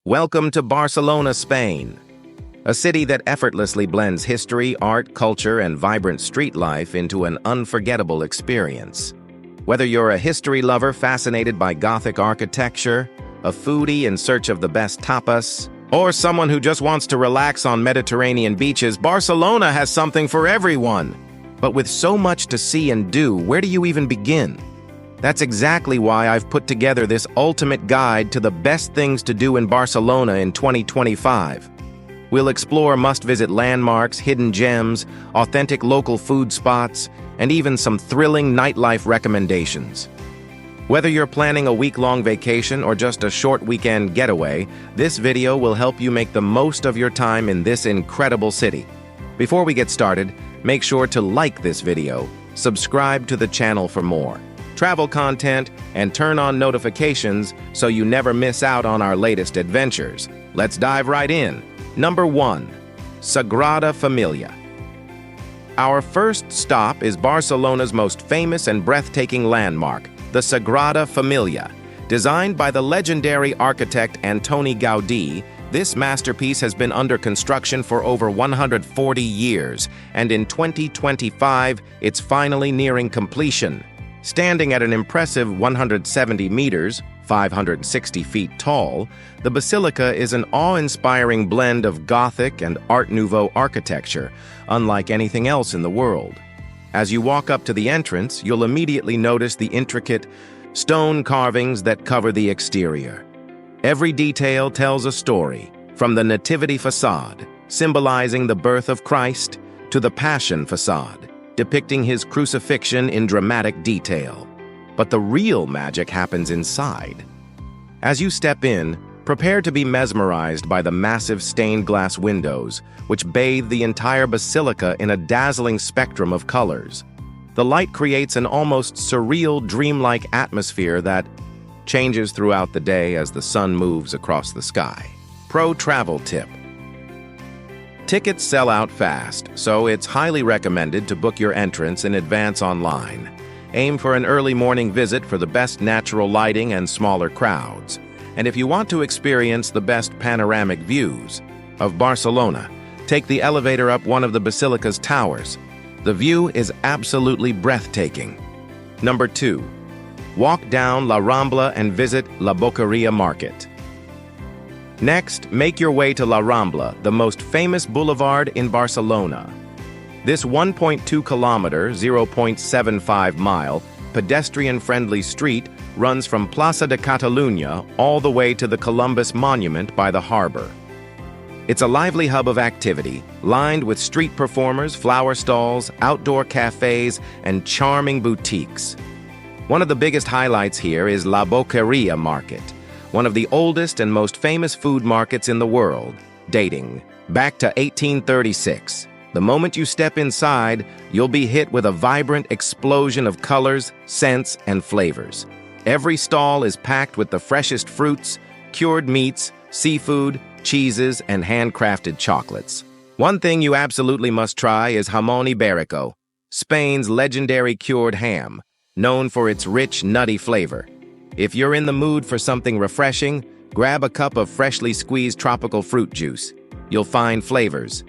Welcome to Barcelona, Spain, a city that effortlessly blends history, art, culture, and vibrant street life into an unforgettable experience. Whether you're a history lover fascinated by Gothic architecture, a foodie in search of the best tapas, or someone who just wants to relax on Mediterranean beaches, Barcelona has something for everyone. But with so much to see and do, where do you even begin? That's exactly why I've put together this ultimate guide to the best things to do in Barcelona in 2025. We'll explore must-visit landmarks, hidden gems, authentic local food spots, and even some thrilling nightlife recommendations. Whether you're planning a week-long vacation or just a short weekend getaway, this video will help you make the most of your time in this incredible city. Before we get started, make sure to like this video, subscribe to the channel for more travel content, and turn on notifications so you never miss out on our latest adventures. Let's dive right in. Number 1. Sagrada Familia. Our first stop is Barcelona's most famous and breathtaking landmark, the Sagrada Familia. Designed by the legendary architect Antoni Gaudí, this masterpiece has been under construction for over 140 years, and in 2025, it's finally nearing completion. Standing at an impressive 170 meters, 560 feet tall, the basilica is an awe-inspiring blend of Gothic and Art Nouveau architecture, unlike anything else in the world. As you walk up to the entrance, you'll immediately notice the intricate stone carvings that cover the exterior. Every detail tells a story, from the Nativity facade, symbolizing the birth of Christ, to the Passion facade, depicting his crucifixion in dramatic detail. But the real magic happens inside. As you step in, prepare to be mesmerized by the massive stained glass windows, which bathe the entire basilica in a dazzling spectrum of colors. The light creates an almost surreal, dreamlike atmosphere that changes throughout the day as the sun moves across the sky. Pro travel tip. Tickets sell out fast, so it's highly recommended to book your entrance in advance online. Aim for an early morning visit for the best natural lighting and smaller crowds. And if you want to experience the best panoramic views of Barcelona, take the elevator up one of the basilica's towers. The view is absolutely breathtaking. Number 2. Walk down La Rambla and visit La Boqueria Market. Next, make your way to La Rambla, the most famous boulevard in Barcelona. This 1.2-kilometer, 0.75-mile, pedestrian-friendly street runs from Plaça de Catalunya all the way to the Columbus Monument by the harbor. It's a lively hub of activity, lined with street performers, flower stalls, outdoor cafes, and charming boutiques. One of the biggest highlights here is La Boqueria Market, one of the oldest and most famous food markets in the world, dating back to 1836. The moment you step inside, you'll be hit with a vibrant explosion of colors, scents, and flavors. Every stall is packed with the freshest fruits, cured meats, seafood, cheeses, and handcrafted chocolates. One thing you absolutely must try is jamón ibérico, Spain's legendary cured ham, known for its rich, nutty flavor. If you're in the mood for something refreshing, grab a cup of freshly squeezed tropical fruit juice. You'll find flavors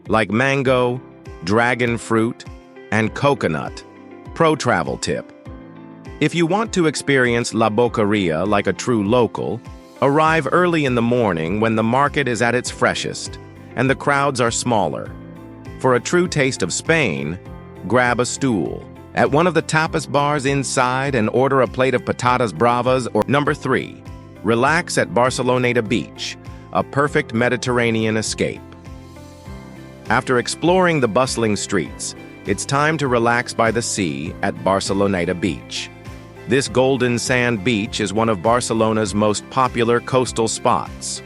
like mango, dragon fruit, and coconut. Pro travel tip. If you want to experience La Boqueria like a true local, arrive early in the morning when the market is at its freshest and the crowds are smaller. For a true taste of Spain, grab a stool at one of the tapas bars inside and order a plate of patatas bravas. Or Number 3. Relax at Barceloneta Beach, a perfect Mediterranean escape. After exploring the bustling streets, it's time to relax by the sea at Barceloneta Beach. This golden sand beach is one of Barcelona's most popular coastal spots.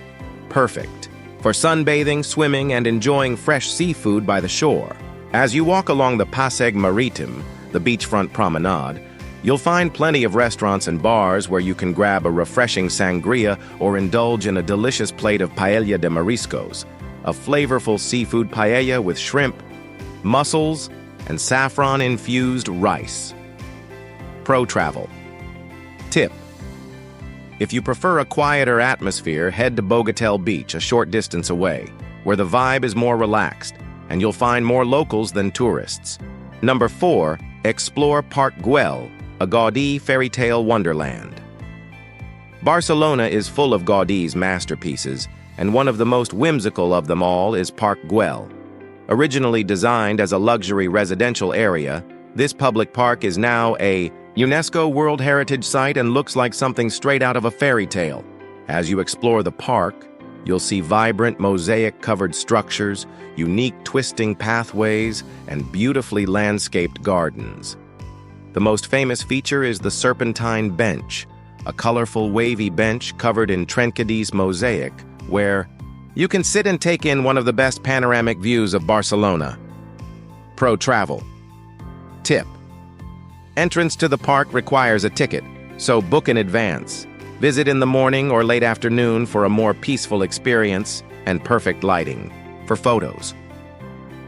Perfect for sunbathing, swimming, and enjoying fresh seafood by the shore. As you walk along the Passeig Marítim, the beachfront promenade, you'll find plenty of restaurants and bars where you can grab a refreshing sangria or indulge in a delicious plate of paella de mariscos, a flavorful seafood paella with shrimp, mussels, and saffron-infused rice. Pro travel tip. If you prefer a quieter atmosphere, head to Bogatel Beach, a short distance away, where the vibe is more relaxed, and you'll find more locals than tourists. Number 4, explore Park Güell, a Gaudí fairy tale wonderland. Barcelona is full of Gaudí's masterpieces, and one of the most whimsical of them all is Park Güell. Originally designed as a luxury residential area, this public park is now a UNESCO World Heritage Site and looks like something straight out of a fairy tale. As you explore the park, you'll see vibrant mosaic-covered structures, unique twisting pathways, and beautifully landscaped gardens. The most famous feature is the Serpentine Bench, a colorful wavy bench covered in Trencadís mosaic, where you can sit and take in one of the best panoramic views of Barcelona. Pro Travel Tip: entrance to the park requires a ticket, so book in advance. Visit in the morning or late afternoon for a more peaceful experience and perfect lighting for photos.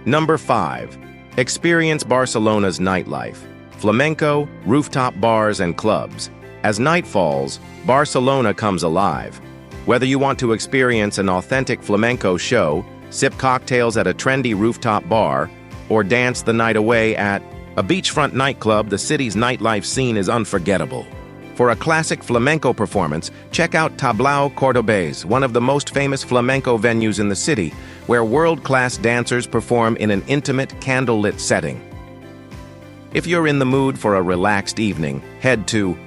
Number 5. Experience Barcelona's nightlife. Flamenco, rooftop bars, and clubs. As night falls, Barcelona comes alive. Whether you want to experience an authentic flamenco show, sip cocktails at a trendy rooftop bar, or dance the night away at a beachfront nightclub, the city's nightlife scene is unforgettable. For a classic flamenco performance, check out Tablao Cordobés, one of the most famous flamenco venues in the city, where world-class dancers perform in an intimate, candlelit setting. If you're in the mood for a relaxed evening, head to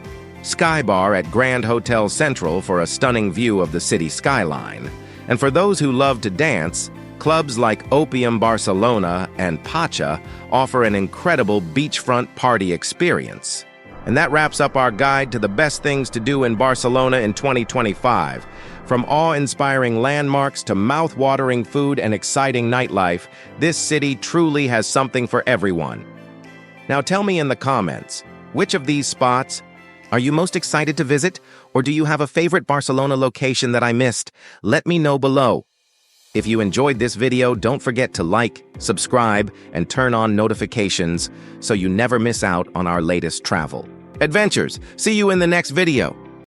Sky Bar at Grand Hotel Central for a stunning view of the city skyline. And for those who love to dance, clubs like Opium Barcelona and Pacha offer an incredible beachfront party experience. And that wraps up our guide to the best things to do in Barcelona in 2025. From awe-inspiring landmarks to mouth-watering food and exciting nightlife, this city truly has something for everyone. Now tell me in the comments, which of these spots are you most excited to visit, or do you have a favorite Barcelona location that I missed? Let me know below. If you enjoyed this video, don't forget to like, subscribe, and turn on notifications so you never miss out on our latest travel adventures. See you in the next video.